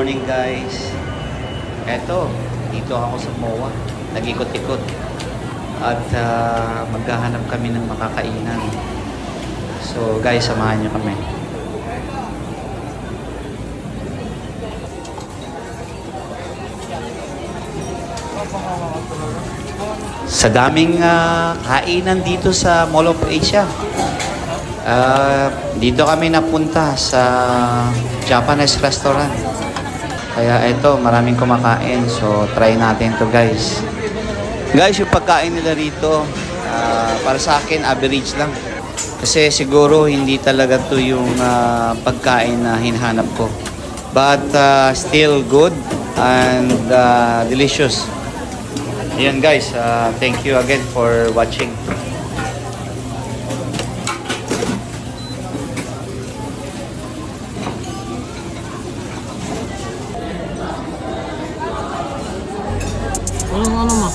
morning guys. Eto, dito ako sa MOA. Nag-ikot-ikot. At maghahanap kami ng makakainan. So guys, samahan niyo kami. Sa daming kainan dito sa Mall of Asia. Dito kami napunta sa Japanese restaurant. Kaya ito, maraming kumakain. So, try natin to guys. Guys, yung pagkain nila rito, para sa akin, average lang. Kasi siguro hindi talaga to yung pagkain na hinahanap ko. But still good and delicious. Ayan guys, thank you again for watching. Ano mo?